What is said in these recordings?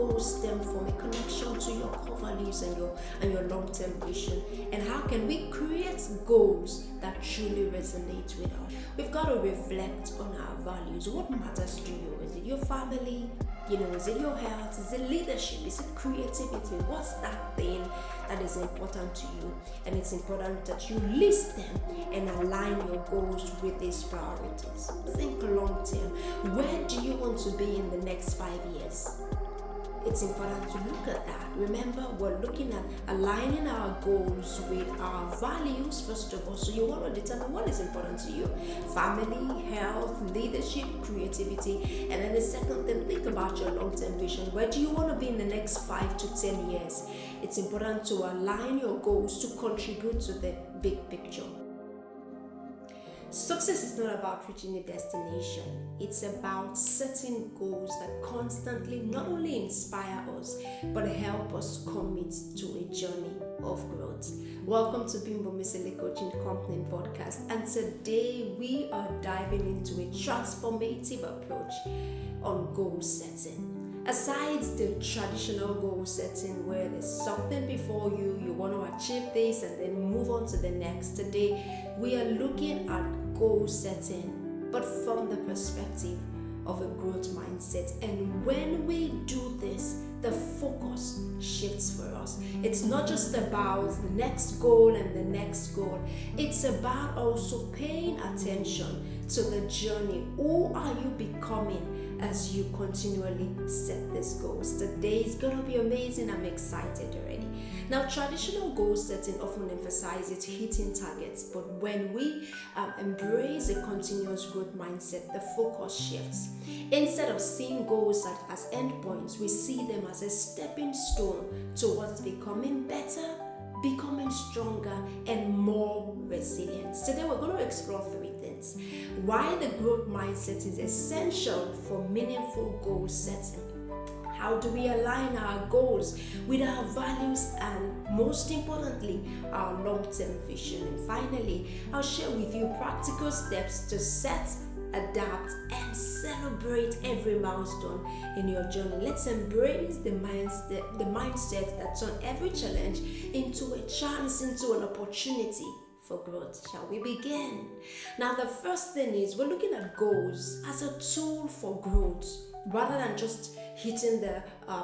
goals stem from a connection to your core values and your long-term vision? And how can we create goals that truly resonate with us? We've got to reflect on our values. What matters to you? Is it your family? Is it your health? Is it leadership? Is it creativity? What's that thing that is important to you? And it's important that you list them and align your goals with these priorities. Think long term. Where do you want to be in the next 5 years? It's important to look at that. Remember, we're looking at aligning our goals with our values, first of all. So you want to determine what is important to you. Family, health, leadership, creativity. And then the second thing, think about your long-term vision. Where do you want to be in the next 5 to 10 years? It's important to align your goals to contribute to the big picture. Success is not about reaching a destination. It's about setting goals that constantly not only inspire us, but help us commit to a journey of growth. Welcome to BMCC Coaching Company Vodcast, and today we are diving into a transformative approach on goal setting. Aside the traditional goal setting where there's something before you, you want to achieve this and then move on to the next, today we are looking at goal setting, but from the perspective of a growth mindset. And when we do this, the focus shifts for us. It's not just about the next goal and the next goal. It's about also paying attention to the journey. Who are you becoming as you continually set these goals? Today is going to be amazing. I'm excited already. Now, traditional goal setting often emphasizes hitting targets, but when we embrace a continuous growth mindset, the focus shifts. Instead of seeing goals as endpoints, we see them as a stepping stone towards becoming better, becoming stronger, and more resilient. Today, we're going to explore 3 things. Why the growth mindset is essential for meaningful goal setting. How do we align our goals with our values and, most importantly, our long-term vision? And finally, I'll share with you practical steps to set, adapt, and celebrate every milestone in your journey. Let's embrace the mindset that turns every challenge into a chance, into an opportunity for growth. Shall we begin? Now, the first thing is we're looking at goals as a tool for growth rather than just hitting the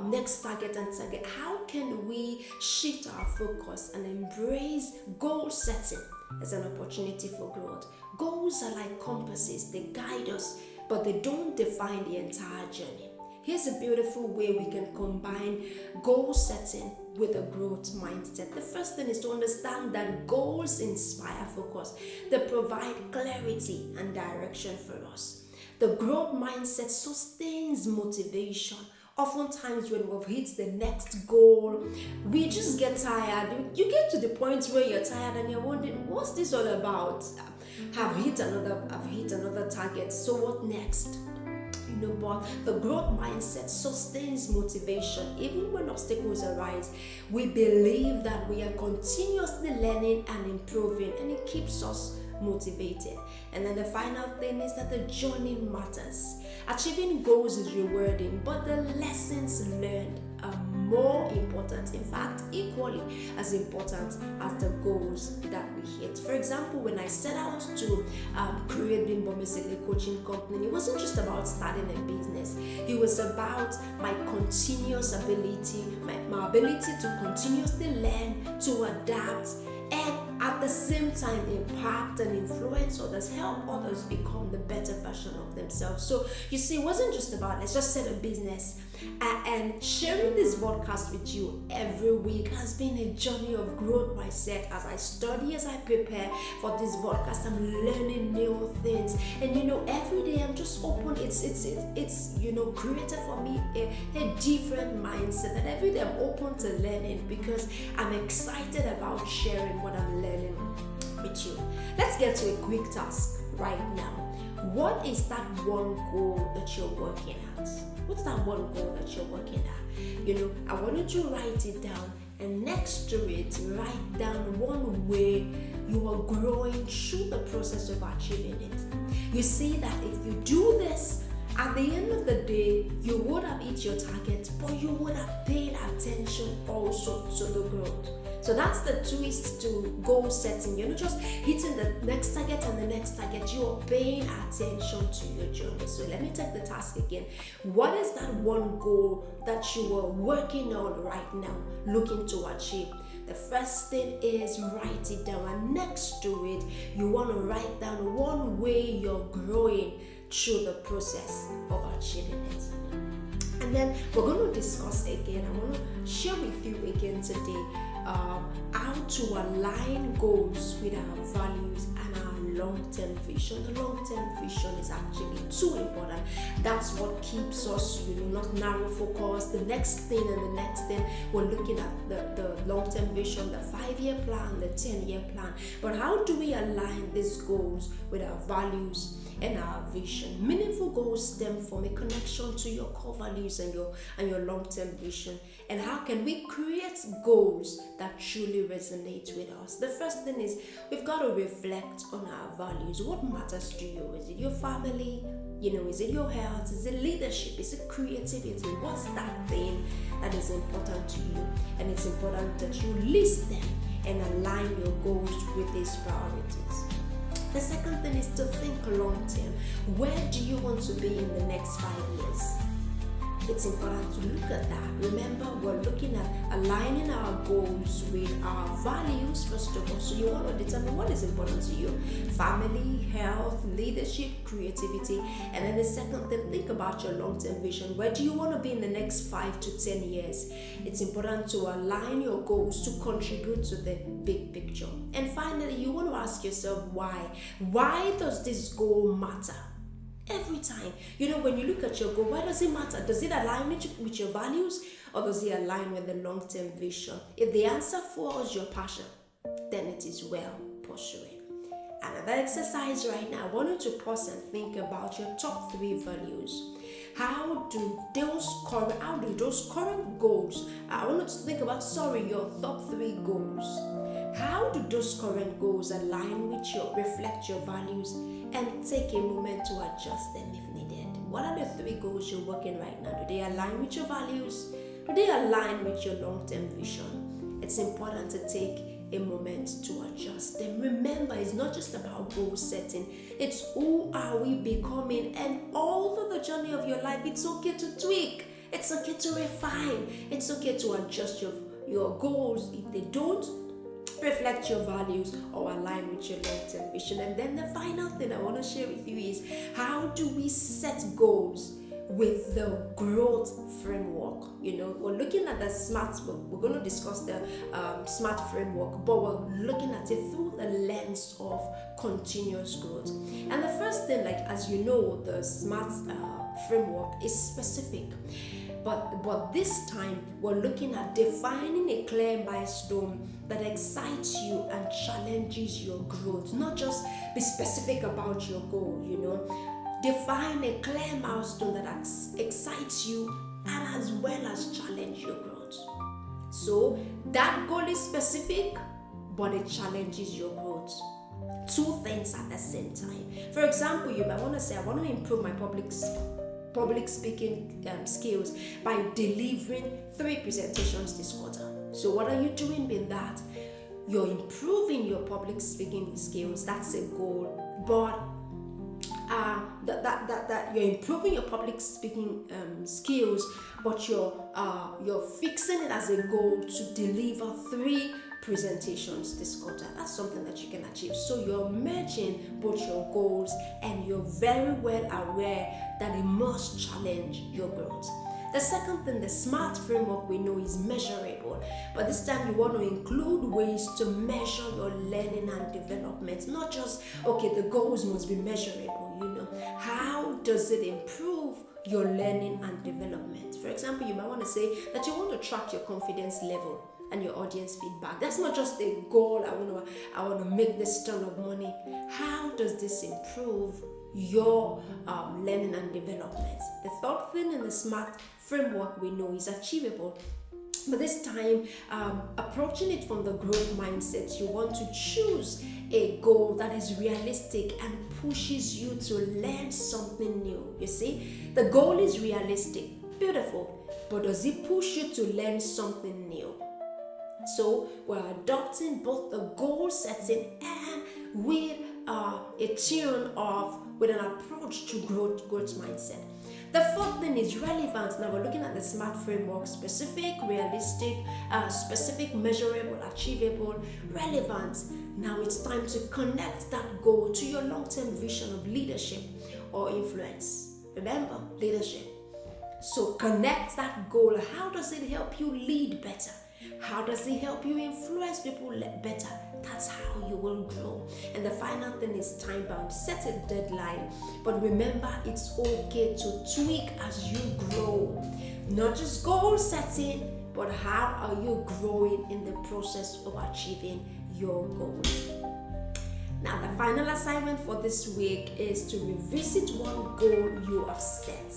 next target and target. How can we shift our focus and embrace goal setting as an opportunity for growth? Goals are like compasses. They guide us, but they don't define the entire journey. Here's a beautiful way we can combine goal setting with a growth mindset. The first thing is to understand that goals inspire focus. They provide clarity and direction for us. The growth mindset sustains motivation. Oftentimes when we've hit the next goal, we just get tired. You get to the point where you're tired and you're wondering, what's this all about? I've hit another target, so what next? But the growth mindset sustains motivation. Even when obstacles arise, we believe that we are continuously learning and improving, and it keeps us motivated. And then the final thing is that the journey matters. Achieving goals is rewarding, but the lessons learned are more important, in fact equally as important as the goals that we hit. For example, when I set out to create BMCC Coaching Company, it wasn't just about starting a business. It was about my continuous ability, my ability to continuously learn, to adapt, and at the same time impact and influence others, help others become the better version of themselves. So you see, it wasn't just about let's just set a business. And sharing this podcast with you every week has been a journey of growth mindset. As I study, as I prepare for this podcast, I'm learning new things. And every day I'm just open. It's created for me a different mindset. And every day I'm open to learning because I'm excited about sharing what I'm learning with you. Let's get to a quick task right now. What is that one goal that you're working at? What's that one goal that you're working at? I want you to write it down, and next to it, write down one way you are growing through the process of achieving it. You see that if you do this, at the end of the day, you would have hit your target, but but you would have paid attention also to the growth. So that's the twist to goal setting. You're not just hitting the next target and the next target, you're paying attention to your journey. So let me take the task again. What is that one goal that you are working on right now, looking to achieve? The first thing is write it down, and next to it, you want to write down one way you're growing through the process of achieving it. And then we're going to discuss again. I want to share with you again today how to align goals with our values and our long-term vision. The long-term vision is actually too important. That's what keeps us, not narrow focused. The next thing and the next thing, we're looking at the long-term vision, the 5-year plan, the 10-year plan. But how do we align these goals with our values and our vision? Meaningful goals stem from a connection to your core values and your long-term vision. And how can we create goals that truly resonate with us? The first thing is we've got to reflect on our values. What matters to you? Is it your family? Is it your health? Is it leadership? Is it creativity? What's that thing that is important to you? And it's important that you list them and align your goals with these priorities. The second thing is to think long term. Where do you want to be in the next 5 years? It's important to look at that. Remember, we're looking at aligning our goals with our values first of all. So you want to determine what is important to you: family, health, leadership, creativity. And then the second thing, think about your long-term vision. Where do you want to be in the next 5 to 10 years? It's important to align your goals to contribute to the big picture. And finally, you want to ask yourself why. Why does this goal matter? Every time, when you look at your goal, why does it matter? Does it align with your values, or does it align with the long-term vision? If the answer follows your passion, then it is well pursued. Another exercise right now, I want you to pause and think about your top 3 values. How do those current goals, I want you to think about, your top 3 goals. How do those current goals align with reflect your values, and take a moment to adjust them if needed? What are the 3 goals you're working right now? Do they align with your values? Do they align with your long-term vision? It's important to take a moment to adjust them. Remember, it's not just about goal setting. It's who are we becoming, and all through the journey of your life, it's okay to tweak. It's okay to refine. It's okay to adjust your goals if they don't reflect your values or align with your long-term vision. And then the final thing I want to share with you is, how do we set goals with the growth framework? We're looking at the SMART. We're going to discuss the SMART framework, but we're looking at it through the lens of continuous growth. And the first thing, as you know, the SMART framework is specific. But this time, we're looking at defining a clear milestone that excites you and challenges your growth. Not just be specific about your goal, Define a clear milestone that excites you and as well as challenge your growth. So that goal is specific, but it challenges your growth. 2 things at the same time. For example, you might want to say, I want to improve my public speaking skills by delivering 3 presentations this quarter. So what are you doing with that? You're improving your public speaking skills. That's a goal. But that you're improving your public speaking skills, but you're fixing it as a goal to deliver 3 presentations this quarter. That's something that you can achieve. So you're merging both your goals, and you're very well aware that it must challenge your growth. The second thing, the SMART framework, we know is measurable, but this time you want to include ways to measure your learning and development. Not just, the goals must be measurable, How does it improve your learning and development? For example, you might want to say that you want to track your confidence level and your audience feedback. That's not just a goal, I want to make this ton of money. How does this improve your learning and development? The third thing in the SMART framework we know is achievable. But this time, approaching it from the growth mindset, you want to choose a goal that is realistic and pushes you to learn something new. You see, the goal is realistic, beautiful, but does it push you to learn something new? So we're adopting both the goal setting and with a tune of with an approach to growth mindset. The fourth thing is relevance. Now we're looking at the SMART framework: specific, realistic, specific, measurable, achievable, relevant. Now it's time to connect that goal to your long-term vision of leadership or influence. Remember, leadership. So connect that goal. How does it help you lead better? How does it help you influence people better? That's how you will grow. And the final thing is time bound. Set a deadline, but remember, it's okay to tweak as you grow. Not just goal setting, but how are you growing in the process of achieving your goals? Now, the final assignment for this week is to revisit one goal you have set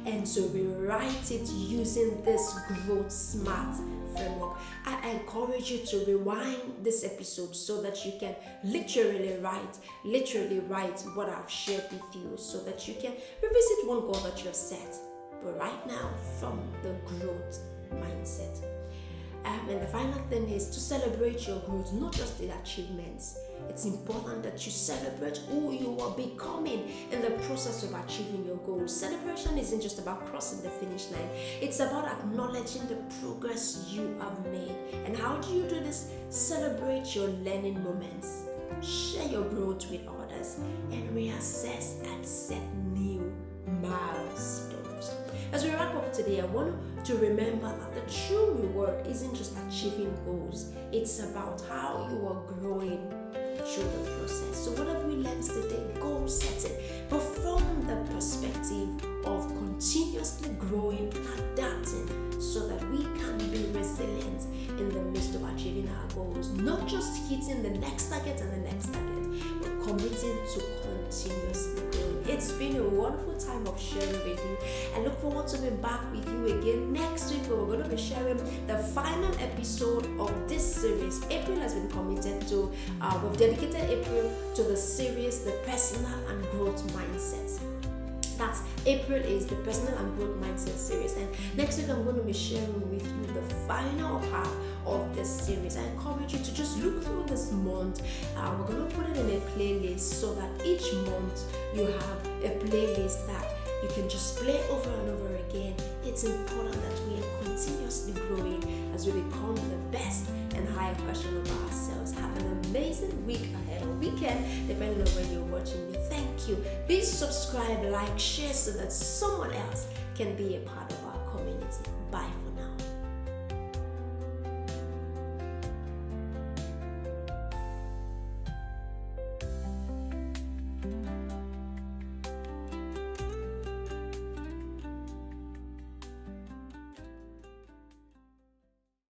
and to rewrite it using this Growth Smart framework. I encourage you to rewind this episode so that you can literally write what I've shared with you, so that you can revisit one goal that you have set, but right now from the growth mindset. And the final thing is to celebrate your growth, not just the achievements. It's important that you celebrate who you are becoming in the process of achieving your goals. Celebration isn't just about crossing the finish line. It's about acknowledging the progress you have made. And how do you do this? Celebrate your learning moments. Share your growth with others and reassess and set new milestones. As we wrap up today, I want to remember that the true reward isn't just achieving goals. It's about how you are growing through the process. So what have we learned today? Goal setting, but from the perspective of continuously growing, adapting, so that we can be resilient in the midst of achieving our goals. Not just hitting the next target and the next target, but committing to continuously growing. It's been a wonderful time of sharing with you. I look forward to being back with you again next week, where we're going to be sharing the final episode of this series. April has been committed to, we've dedicated April to the series, The Personal and Growth Mindset. That's April is the Personal and Growth Mindset series, and next week I'm going to be sharing with you the final part of this series. I encourage you to just look through this month. We're going to put it in a playlist so that each month you have a playlist that you can just play over and over again. It's important that we are continuously growing as we become the best and higher version of ourselves. Have an amazing week ahead, or weekend, depending on when you're watching me. Thank you. Please subscribe, like, share, so that someone else can be a part of